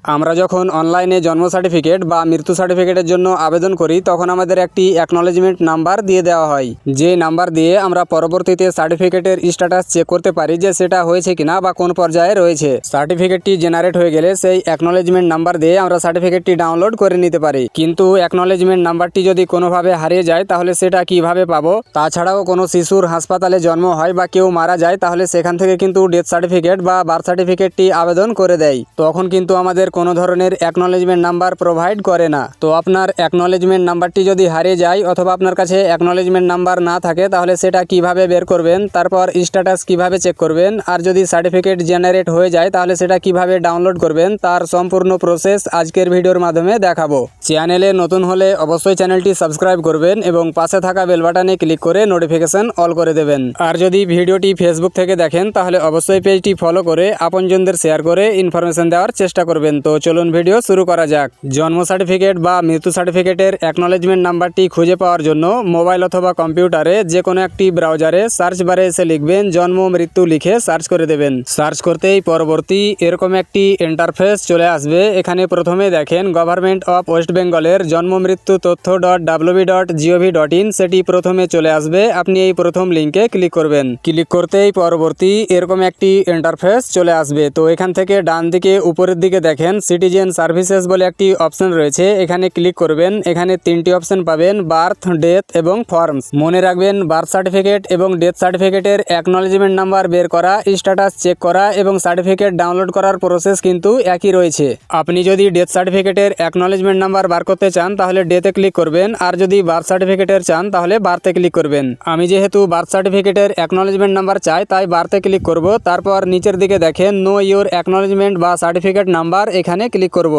আমরা যখন অনলাইনে জন্ম সার্টিফিকেট বা মৃত্যু সার্টিফিকেটের জন্য আবেদন করি তখন আমাদের একটি অ্যাকনলেজমেন্ট নাম্বার দিয়ে দেওয়া হয়। যে নাম্বার দিয়ে আমরা পরবর্তীতে সার্টিফিকেটের স্ট্যাটাস চেক করতে পারি যে সেটা হয়েছে কিনা বা কোন পর্যায়ে রয়েছে। সার্টিফিকেটটি জেনারেট হয়ে গেলে সেই অ্যাকনলেজমেন্ট নাম্বার দিয়ে আমরা সার্টিফিকেটটি ডাউনলোড করে নিতে পারি। কিন্তু অ্যাকনলেজমেন্ট নাম্বারটি যদি কোনোভাবে হারিয়ে যায় তাহলে সেটা কিভাবে পাবো? তাছাড়াও কোনো শিশুর হাসপাতালে জন্ম হয় বা কেউ মারা যায় তাহলে সেখান থেকে কিন্তু ডেথ সার্টিফিকেট বা বার্থ সার্টিফিকেটটি আবেদন করে দেয়। তখন কিন্তু আমাদের কোনো ধরনের অ্যাকনলেজমেন্ট নাম্বার প্রোভাইড করে না। তো আপনার অ্যাকনলেজমেন্ট নাম্বারটি যদি হারিয়ে যায় অথবা আপনার কাছে অ্যাকনলেজমেন্ট নাম্বার না থাকে তাহলে সেটা কিভাবে বের করবেন, তারপর স্ট্যাটাস কিভাবে চেক করবেন, আর যদি সার্টিফিকেট জেনারেট হয়ে যায় তাহলে সেটা কিভাবে ডাউনলোড করবেন তার সম্পূর্ণ প্রসেস আজকের ভিডিওর মাধ্যমে দেখাবো। চ্যানেলে নতুন হলে অবশ্যই চ্যানেলটি সাবস্ক্রাইব করবেন এবং পাশে থাকা বেল বাটনে ক্লিক করে নোটিফিকেশন অল করে দেবেন। আর যদি ভিডিওটি ফেসবুক থেকে দেখেন তাহলে অবশ্যই পেজটি ফলো করে আপনজনদের শেয়ার করে ইনফরমেশন দেওয়ার চেষ্টা করবেন। তো চলুন ভিডিও শুরু করা যাক। জন্ম সার্টিফিকেট বা মৃত্যু সার্টিফিকেটের অ্যাকনলেজমেন্ট নাম্বারটি খুঁজে পাওয়ার জন্য মোবাইল অথবা কম্পিউটারে যে কোনো একটি ব্রাউজারে সার্চ বারে এসে লিখবেন জন্ম মৃত্যু লিখে সার্চ করে দেবেন। সার্চ করতেই পরবর্তী এরকম একটি ইন্টারফেস চলে আসবে। এখানে প্রথমে দেখেন গভর্নমেন্ট অফ ওয়েস্ট বেঙ্গলের জন্ম মৃত্যু তথ্য .wb.gov.in সেটি প্রথমে চলে আসবে। আপনি এই প্রথম লিঙ্কে ক্লিক করবেন। ক্লিক করতেই পরবর্তী এরকম একটি ইন্টারফেস চলে আসবে। তো এখান থেকে ডান দিকে উপরের দিকে দেখেন সিটিজেন সার্ভিসেস বলে একটি অপশন রয়েছে, এখানে ক্লিক করবেন। এখানে তিনটি অপশন পাবেন, বার্থ, ডেথ এবং ফর্মস। মনে রাখবেন বার্থ সার্টিফিকেট এবং ডেথ সার্টিফিকেটের অ্যাকনলেজমেন্ট নাম্বার বের করা, স্ট্যাটাস চেক করা এবং সার্টিফিকেট ডাউনলোড করার প্রসেস কিন্তু একই রয়েছে। আপনি যদি ডেথ সার্টিফিকেটের অ্যাকনলেজমেন্ট নাম্বার বার করতে চান তাহলে ডেথে ক্লিক করবেন, আর যদি বার্থ সার্টিফিকেটের চান তাহলে বার্থে ক্লিক করবেন। আমি যেহেতু বার্থ সার্টিফিকেটের অ্যাকনলেজমেন্ট নাম্বার চাই তাই বার্থে ক্লিক করব। তারপর নিচের দিকে দেখেন নো ইওর অ্যাকনলেজমেন্ট বা সার্টিফিকেট নাম্বার, এখানে ক্লিক করব।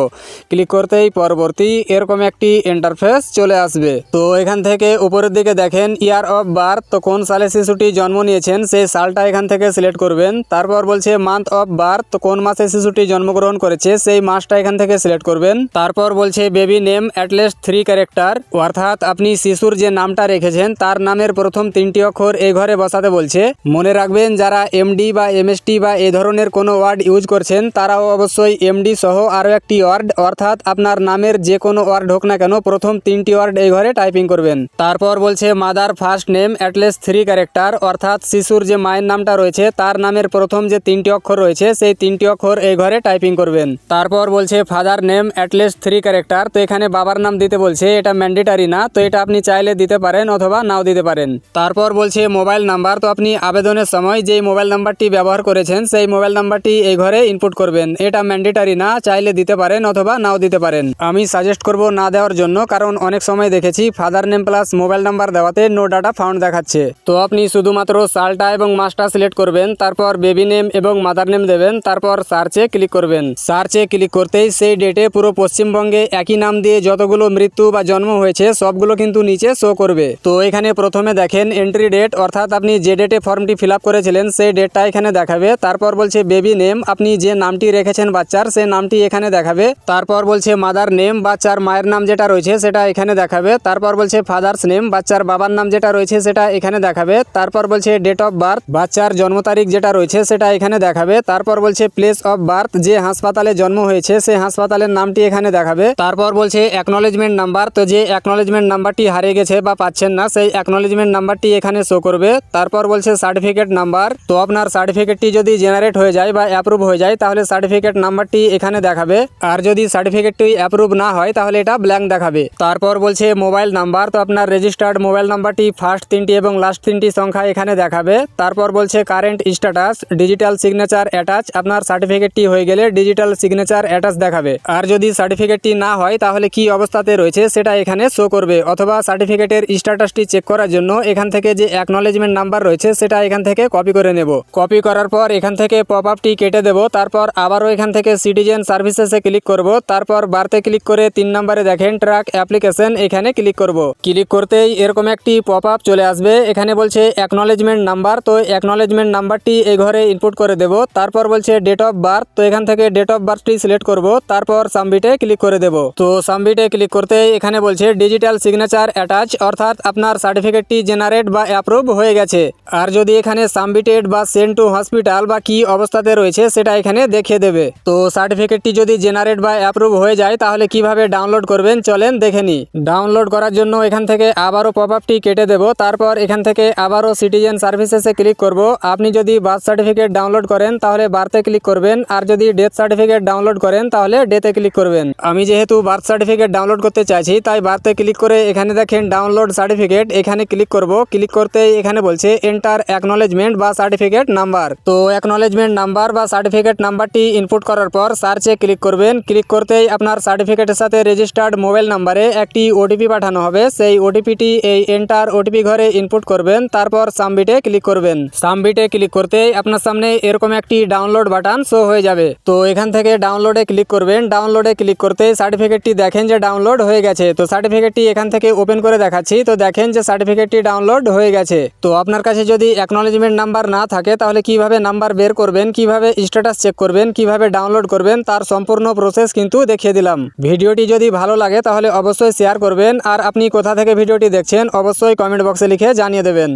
ক্লিক করতেই পরবর্তী এরকম একটি ইন্টারফেস চলে আসবে। তো এখান থেকে উপরের দিকে দেখেন ইয়ার অফ বার্থ, তো কোন সালে শিশুটি জন্ম নিয়েছেন সেই সালটা এখান থেকে সিলেক্ট করবেন। তারপর বলছে মান্থ অফ বার্থ, তো কোন মাসে শিশুটি জন্মগ্রহণ করেছে সেই মাসটা এখান থেকে সিলেক্ট করবেন। তারপর বলছে বেবি নেম অ্যাটলিস্ট 3 ক্যারেক্টার, অর্থাৎ আপনি শিশুর যে নামটা রেখেছেন তার নামের প্রথম 3টি অক্ষর এই ঘরে বসাতে বলছে। মনে রাখবেন যারা এমডি বা এমএসটি বা এ ধরনের কোনো ওয়ার্ড ইউজ করছেন তারাও অবশ্যই এমডি সহ আরও একটি ওয়ার্ড, অর্থাৎ আপনার নামের যে কোনো ওয়ার্ড হোক না কেন প্রথম 3টি ওয়ার্ড এই ঘরে টাইপিং করবেন। তারপর বলছে mother first name at least 3 character, অর্থাৎ শিশুর যে মায়ের নামটা রয়েছে তার নামের প্রথম যে 3টি অক্ষর রয়েছে সেই 3টি অক্ষর এই ঘরে টাইপিং করবেন। তারপর বলছে ফাদার নেম অ্যাটলিস্ট 3 ক্যারেক্টার, তো এখানে বাবার নাম দিতে বলছে, এটা ম্যান্ডেটারি না, তো এটা আপনি চাইলে দিতে পারেন অথবা নাও দিতে পারেন। তারপর বলছে মোবাইল নাম্বার, তো আপনি আবেদনের সময় যেই মোবাইল নাম্বারটি ব্যবহার করেছেন সেই মোবাইল নাম্বারটি এই ঘরে ইনপুট করবেন। এটা ম্যান্ডেটারি না, চাইলে দিতে পারেন অথবা নাও দিতে পারেন। আমি সাজেস্ট করব না দেওয়ার জন্য, কারণ অনেক সময় দেখেছি father name plus mobile number দেওয়াতে নো ডাটা ফাউন্ড দেখাচ্ছে। তো আপনি শুধুমাত্র সালটা এবং মাসটা সিলেক্ট করবেন, তারপর বেবি নেম এবং মাদার নেম দেবেন, তারপর সার্চে ক্লিক করবেন। সার্চে ক্লিক করতেই সেই ডেটে পুরো পশ্চিমবঙ্গে একই নাম দিয়ে যতগুলো মৃত্যু বা জন্ম হয়েছে সবগুলো কিন্তু নিচে শো করবে। তো এখানে প্রথমে দেখেন এন্ট্রি ডেট, অর্থাৎ আপনি যে ডেটে ফর্মটি ফিল আপ করেছিলেন সেই ডেটটা এখানে দেখাবে। তারপর বলছে বেবি নেম, আপনি যে নামটি রেখেছেন বাচ্চার সেই নামটি এখানে দেখাবে। তারপর বলছে মাদার নেম, বাচ্চার মায়ের নাম যেটা রয়েছে সেটা এখানে দেখাবে। তারপর বলছে ফাদার্স নেম, বাচ্চার বাবার নাম যেটা রয়েছে সেটা এখানে দেখাবে। তারপর বলছে ডেট অফ বার্থ, বাচ্চার জন্ম তারিখ যেটা রয়েছে সেটা এখানে দেখাবে। তারপর বলছে প্লেস অফ বার্থ, যে হাসপাতালে জন্ম হয়েছে সেই হাসপাতালের নামটি এখানে দেখাবে। তারপর বলছে অ্যাকনলেজমেন্ট নাম্বার, তো যে অ্যাকনলেজমেন্ট নাম্বারটি হারিয়ে গেছে বা পাচ্ছেন না সেই অ্যাকনলেজমেন্ট নাম্বারটি এখানে শো করবে। তারপর বলছে সার্টিফিকেট নাম্বার, তো আপনার সার্টিফিকেটটি যদি জেনারেট হয়ে যায় বা অ্যাপ্রুভ হয়ে যায় তাহলে সার্টিফিকেট নাম্বারটি এখানে দেখাবে, আর যদি সার্টিফিকেটটি অ্যাপ্রুভ না হয় তাহলে এটা ব্ল্যাঙ্ক দেখাবে। তারপর বলছে মোবাইল নাম্বার, তো আপনার রেজিস্টার্ড মোবাইল নাম্বারটি ফার্স্ট 3টি এবং লাস্ট 3টি সংখ্যা এখানে দেখাবে। তারপর বলছে current status, digital signature attach, আপনার সার্টিফিকেটটি হয়ে গেলে ডিজিটাল সিগনেচার অ্যাটাচ দেখাবে। আর যদি সার্টিফিকেটটি না হয় তাহলে কি অবস্থাতে রয়েছে সেটা এখানে শো করবে। অথবা সার্টিফিকেটের স্ট্যাটাসটি চেক করার জন্য এখান থেকে যে অ্যাকনলেজমেন্ট নাম্বার রয়েছে সেটা এখান থেকে কপি করে নেব। কপি করার পর এখান থেকে পপ আপটি কেটে দেব। তারপর আবারও এখান থেকে সিটিজেন সার্ভিসেসে ক্লিক করব। তারপর বার্থে ক্লিক করে 3 নম্বরে দেখেন ট্র্যাক অ্যাপ্লিকেশন, এখানে ক্লিক করব। ক্লিক করতেই এরকম একটি পপ আপ চলে আসবে। এখানে বলছে অ্যাকনলেজমেন্ট নাম্বার, তো অ্যাকনলেজমেন্ট নাম্বারটি এই ঘরে ইনপুট করে দেব। তারপর বলছে ডেট অফ বার্থ, তো এখান থেকে ডেট অফ বার্থটি সিলেক্ট করব। তারপর সাবমিটে ক্লিক করে দেব। তো সাবমিটে ক্লিক করতে এখানে বলছে ডিজিটাল সিগনেচার অ্যাটাচ, অর্থাৎ আপনার সার্টিফিকেটটি জেনারেট বা অ্যাপ্রুভ হয়ে গেছে। আর যদি এখানে সাবমিটেড বা সেন্ড টু হসপিটাল বা কি অবস্থাতে রয়েছে সেটা এখানে দেখিয়ে দেবে। তো সার্টিফিকেট সার্টিফিকেটটি যদি জেনারেট বা অ্যাপ্রুভ হয়ে যায় তাহলে কিভাবে ডাউনলোড করবেন চলেন দেখে নিই। ডাউনলোড করার জন্য এখান থেকে আবারও পপআপটি কেটে দেব, তারপর এখান থেকে আবারও সিটিজেন সার্ভিসেসে ক্লিক করব। আপনি যদি বার্থ সার্টিফিকেট ডাউনলোড করেন তাহলে বার্থে ক্লিক করবেন, আর যদি ডেথ সার্টিফিকেট ডাউনলোড করেন তাহলে ডেথে ক্লিক করবেন। আমি যেহেতু বার্থ সার্টিফিকেট ডাউনলোড করতে চাইছি তাই বার্থে ক্লিক করে এখানে দেখেন ডাউনলোড সার্টিফিকেট, এখানে ক্লিক করব। ক্লিক করতেই এখানে বলছে এন্টার অ্যাকনলেজমেন্ট বা সার্টিফিকেট নাম্বার। তো অ্যাকনলেজমেন্ট নাম্বার বা সার্টিফিকেট নাম্বারটি ইনপুট করার পর সার্চে ক্লিক করবেন। ক্লিক করতেই আপনার সার্টিফিকেটের সাথে রেজিস্টার্ড মোবাইল নাম্বারে একটি ওটিপি পাঠানো হবে। সেই ওটিপিটি এই এন্টার ওটিপি ঘরে ইনপুট করবেন, তারপর সাবমিটে ক্লিক করবেন। সাবমিটে ক্লিক করতেই আপনার সামনে এরকম একটি ডাউনলোড বাটন শো হয়ে যাবে। তো এখান থেকে ডাউনলোডে ক্লিক করবেন। ডাউনলোডে ক্লিক করতে সার্টিফিকেটটি দেখেন যে ডাউনলোড হয়ে গেছে। তো সার্টিফিকেটটি এখান থেকে ওপেন করে দেখাচ্ছি। তো দেখেন যে সার্টিফিকেটটি ডাউনলোড হয়ে গেছে। তো আপনার কাছে যদি অ্যাকনলেজমেন্ট নাম্বার না থাকে তাহলে কিভাবে নাম্বার বের করবেন, কিভাবে স্ট্যাটাস চেক করবেন, কিভাবে ডাউনলোড করবেন তার সম্পূর্ণ প্রসেস কিন্তু দেখিয়ে দিলাম। ভিডিওটি যদি ভালো লাগে তাহলে অবশ্যই শেয়ার করবেন, আর আপনি কোথা থেকে ভিডিওটি দেখছেন অবশ্যই কমেন্ট বক্সে লিখে জানিয়ে দেবেন।